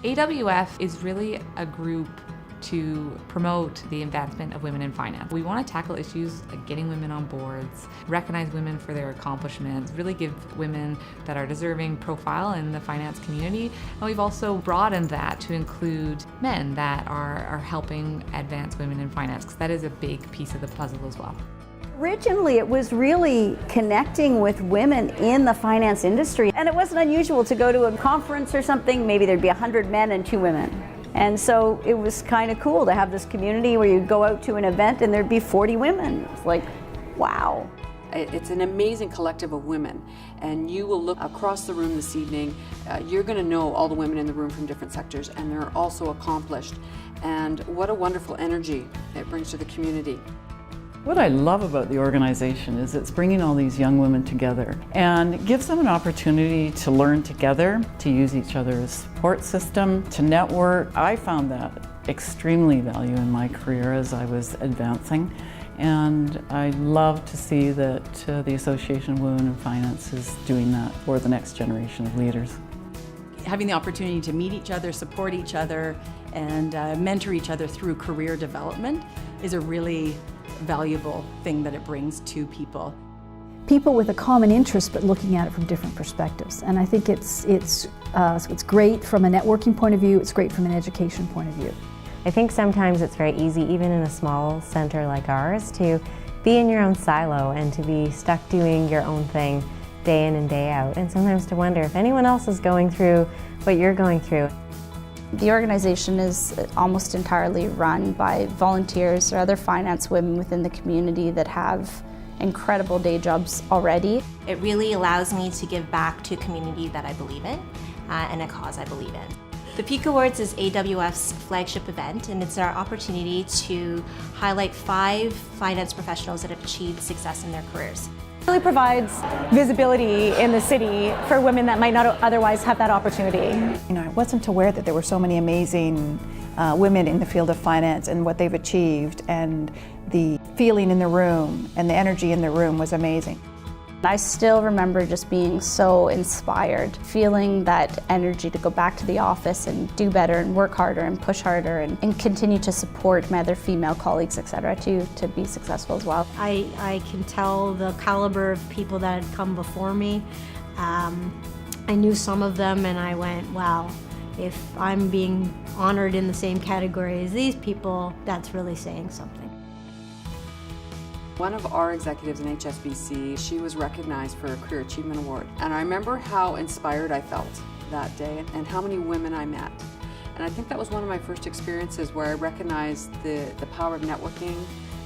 AWF is really a group to promote the advancement of women in finance. We want to tackle issues like getting women on boards, recognize women for their accomplishments, really give women that are deserving profile in the finance community. And we've also broadened that to include men that are helping advance women in finance, because that is a big piece of the puzzle as well. Originally, it was really connecting with women in the finance industry. And it wasn't unusual to go to a conference or something, maybe there'd be 100 men and 2 women. And so it was kind of cool to have this community where you'd go out to an event and there'd be 40 women. It's like, wow. It's an amazing collective of women, and you will look across the room this evening. You're going to know all the women in the room from different sectors, and they're also accomplished. And what a wonderful energy it brings to the community. What I love about the organization is it's bringing all these young women together and gives them an opportunity to learn together, to use each other's support system, to network. I found that extremely valuable in my career as I was advancing, and I love to see that the Association of Women in Finance is doing that for the next generation of leaders. Having the opportunity to meet each other, support each other, and mentor each other through career development is a really valuable thing that it brings to people. People with a common interest, but looking at it from different perspectives. And I think it's great from a networking point of view, it's great from an education point of view. I think sometimes it's very easy, even in a small center like ours, to be in your own silo and to be stuck doing your own thing day in and day out, and sometimes to wonder if anyone else is going through what you're going through. The organization is almost entirely run by volunteers or other finance women within the community that have incredible day jobs already. It really allows me to give back to a community that I believe in and a cause I believe in. The Peak Awards is AWF's flagship event, and it's our opportunity to highlight 5 finance professionals that have achieved success in their careers. It really provides visibility in the city for women that might not otherwise have that opportunity. You know, I wasn't aware that there were so many amazing women in the field of finance and what they've achieved, and the feeling in the room and the energy in the room was amazing. I still remember just being so inspired, feeling that energy to go back to the office and do better and work harder and push harder and continue to support my other female colleagues, etc., to be successful as well. I can tell the caliber of people that had come before me. I knew some of them and I went, wow, if I'm being honored in the same category as these people, that's really saying something. One of our executives in HSBC, she was recognized for a Career Achievement Award. And I remember how inspired I felt that day and how many women I met. And I think that was one of my first experiences where I recognized the power of networking,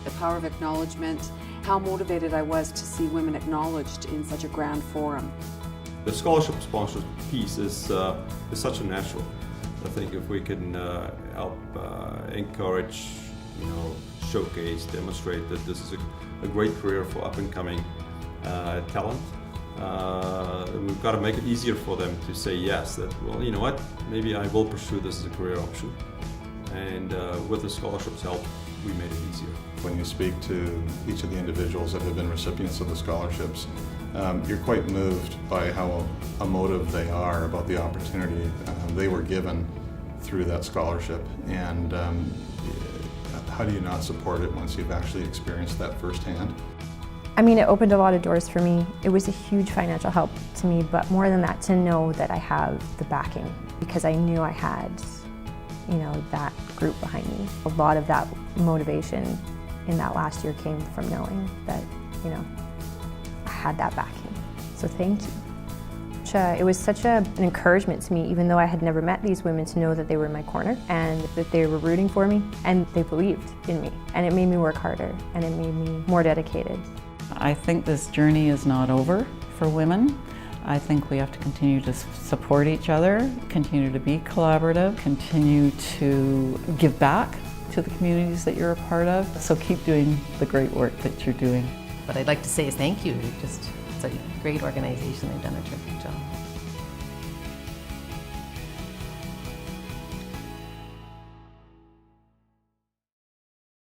the power of acknowledgement, how motivated I was to see women acknowledged in such a grand forum. The scholarship sponsor piece is such a natural. I think if we can help encourage, showcase, demonstrate that this is a great career for up-and-coming talent. We've got to make it easier for them to say yes, that, well, you know what, maybe I will pursue this as a career option. And with the scholarships help, we made it easier. When you speak to each of the individuals that have been recipients of the scholarships, you're quite moved by how emotive they are about the opportunity they were given through that scholarship. And how do you not support it once you've actually experienced that firsthand? I mean, it opened a lot of doors for me. It was a huge financial help to me, but more than that, to know that I have the backing, because I knew I had, that group behind me. A lot of that motivation in that last year came from knowing that, I had that backing. So thank you. It was such an encouragement to me, even though I had never met these women, to know that they were in my corner and that they were rooting for me and they believed in me. And it made me work harder and it made me more dedicated. I think this journey is not over for women. I think we have to continue to support each other, continue to be collaborative, continue to give back to the communities that you're a part of. So keep doing the great work that you're doing. What I'd like to say is thank you. It's a great organization. They've done a terrific job.